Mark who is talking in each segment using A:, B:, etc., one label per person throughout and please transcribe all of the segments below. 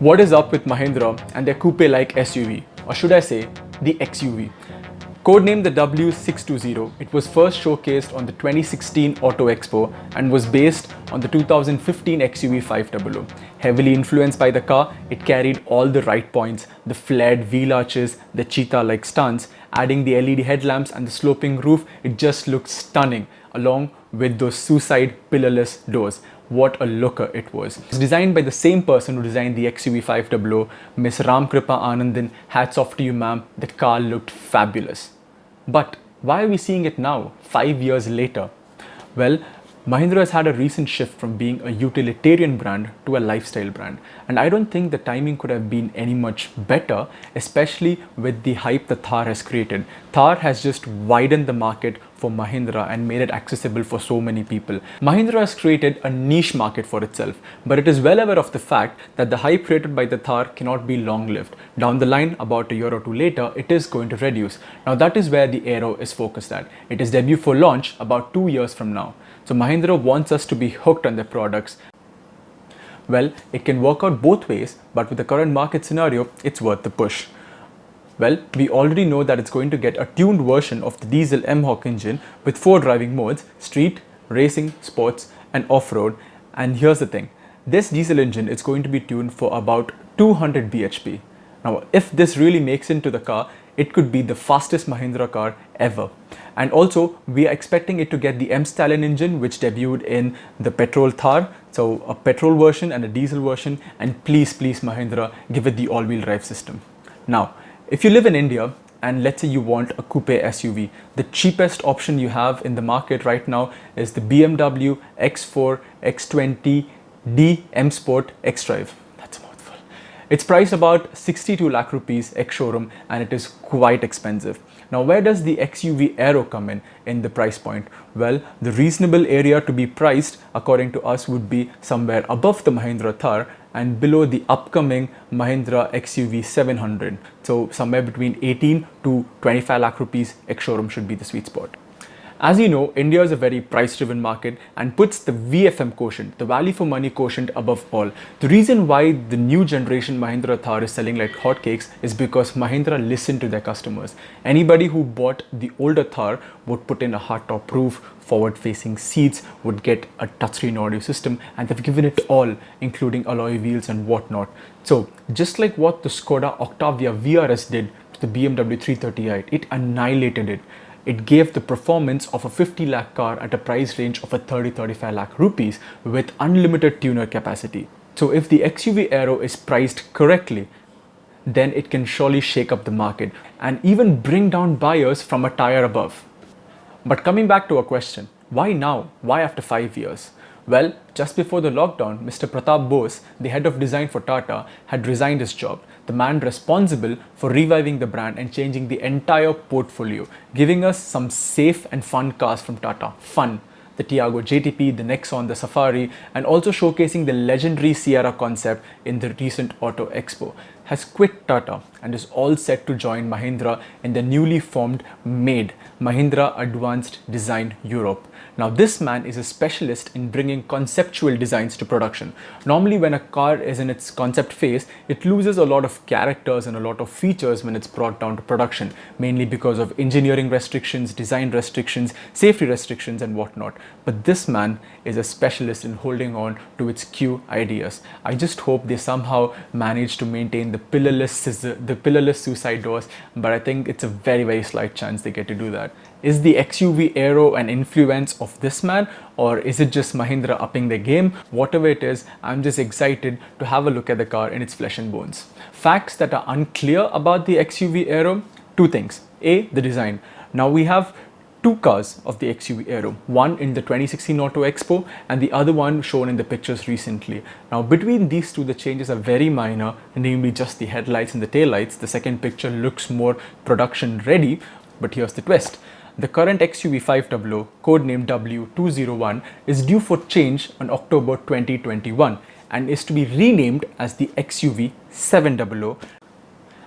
A: What is up with Mahindra and their coupe-like SUV, or should I say, the XUV? Codenamed the W620, it was first showcased on the 2016 Auto Expo and was based on the 2015 XUV 500. Heavily influenced by the car, it carried all the right points: the flared wheel arches, the cheetah-like stance, adding the LED headlamps and the sloping roof. It just looked stunning, along with those suicide pillarless doors. What a looker it was. It was designed by the same person who designed the XUV 500, Miss Ramkripa Anandan. Hats off to you, ma'am. That car looked fabulous. But why are we seeing it now, 5 years later? Well, Mahindra has had a recent shift from being a utilitarian brand to a lifestyle brand. And I don't think the timing could have been any much better, especially with the hype that Thar has created. Thar has just widened the market for Mahindra and made it accessible for so many people. Mahindra has created a niche market for itself, but it is well aware of the fact that the hype created by the Thar cannot be long-lived. Down the line, about a year or two later, it is going to reduce. Now that is where the Aero is focused at. It is due for launch about 2 years from now. So Mahindra wants us to be hooked on their products. Well, it can work out both ways, but with the current market scenario, it's worth the push. Well, we already know that it's going to get a tuned version of the diesel M-Hawk engine with 4 driving modes: street, racing, sports and off-road. And here's the thing, this diesel engine is going to be tuned for about 200 bhp. Now, if this really makes into the car, it could be the fastest Mahindra car ever. And also, we are expecting it to get the M-Stallion engine, which debuted in the petrol Thar. So a petrol version and a diesel version. And please, Mahindra, give it the all-wheel drive system. Now, if you live in India and let's say you want a coupe SUV, the cheapest option you have in the market right now is the BMW X4 X20D M Sport X-Drive. That's a mouthful. It's priced about 62 lakh rupees ex-showroom and it is quite expensive. Now, where does the XUV Aero come in the price point? Well, the reasonable area to be priced, according to us, would be somewhere above the Mahindra Thar and below the upcoming Mahindra XUV 700. So somewhere between 18 to 25 lakh rupees ex-showroom should be the sweet spot. As you know, India is a very price-driven market and puts the VFM quotient, the value for money quotient, above all. The reason why the new generation Mahindra Thar is selling like hotcakes is because Mahindra listened to their customers. Anybody who bought the older Thar would put in a hardtop roof, forward-facing seats, would get a touchscreen audio system, and they've given it all, including alloy wheels and whatnot. So, just like what the Skoda Octavia VRS did to the BMW 330i, it annihilated it. It gave the performance of a 50 lakh car at a price range of a 30-35 lakh rupees with unlimited tuner capacity. So if the XUV Aero is priced correctly, then it can surely shake up the market and even bring down buyers from a tier above. But coming back to our question, why now? Why after 5 years? Well, just before the lockdown, Mr. Pratap Bose, the head of design for Tata, had resigned his job. The man responsible for reviving the brand and changing the entire portfolio, giving us some safe and fun cars from Tata. Fun. The Tiago JTP, the Nexon, the Safari, and also showcasing the legendary Sierra concept in the recent Auto Expo, has quit Tata and is all set to join Mahindra in the newly formed MADE, Mahindra Advanced Design Europe. Now, this man is a specialist in bringing conceptual designs to production. Normally, when a car is in its concept phase, it loses a lot of characters and a lot of features when it's brought down to production, mainly because of engineering restrictions, design restrictions, safety restrictions, and whatnot. But this man is a specialist in holding on to its Q ideas. I just hope they somehow manage to maintain the pillarless suicide doors, but I think it's a very slight chance they get to do that. Is the XUV Aero an influence of this man, or is it just Mahindra upping their game? Whatever it is, I'm just excited to have a look at the car in its flesh and bones. Facts that are unclear about the XUV Aero: 2 things. A, the design. Now we have 2 cars of the XUV Aero, one in the 2016 Auto Expo and the other one shown in the pictures recently. Now between these two, the changes are very minor, namely just the headlights and the taillights. The second picture looks more production ready, but here's the twist. The current XUV 500, codenamed W201, is due for change on October 2021 and is to be renamed as the XUV 700.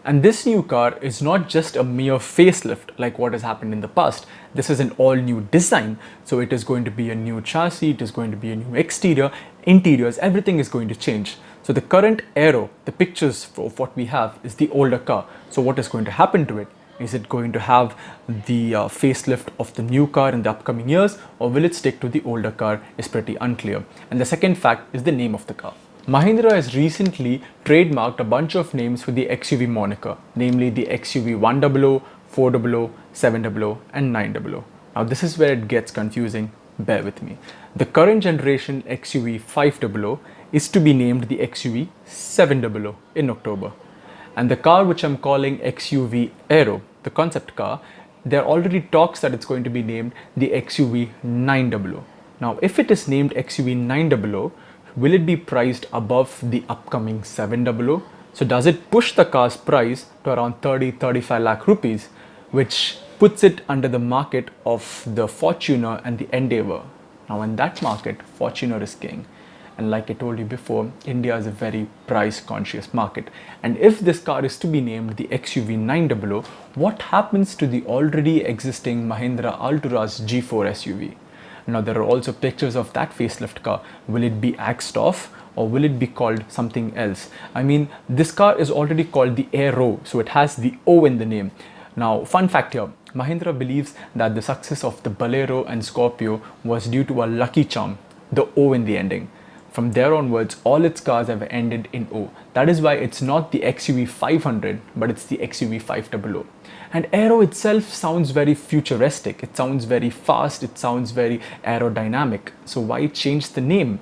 A: And this new car is not just a mere facelift like what has happened in the past. This is an all new design. So it is going to be a new chassis, it is going to be a new exterior, interiors, everything is going to change. So the current Aero, the pictures of what we have is the older car. So what is going to happen to it? Is it going to have the facelift of the new car in the upcoming years, or will it stick to the older car is pretty unclear. And the second fact is the name of the car. Mahindra has recently trademarked a bunch of names for the XUV moniker, namely the XUV 100, 400, 700 and 900. Now this is where it gets confusing, bear with me. The current generation XUV 500 is to be named the XUV 700 in October. And the car which I'm calling XUV Aero, the concept car, there are already talks that it's going to be named the XUV 900. Now if it is named XUV 900, will it be priced above the upcoming 700? So does it push the car's price to around 30-35 lakh rupees, which puts it under the market of the Fortuner and the Endeavour? Now in that market, Fortuner is king. And like I told you before, India is a very price conscious market. And if this car is to be named the XUV 900, what happens to the already existing Mahindra Alturas G4 SUV? Now there are also pictures of that facelift car. Will it be axed off or will it be called something else? I mean, this car is already called the Aero, so it has the O in the name. Now, fun fact here, Mahindra believes that the success of the Bolero and Scorpio was due to a lucky charm, the O in the ending. From there onwards, all its cars have ended in O. That is why it's not the XUV 500, but it's the XUV 500. And Aero itself sounds very futuristic. It sounds very fast. It sounds very aerodynamic. So why change the name?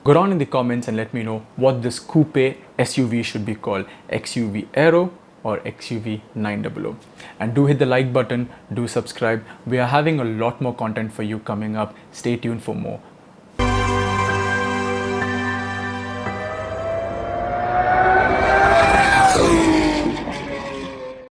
A: Go down in the comments and let me know what this coupe SUV should be called. XUV Aero or XUV 900. And do hit the like button, do subscribe. We are having a lot more content for you coming up. Stay tuned for more.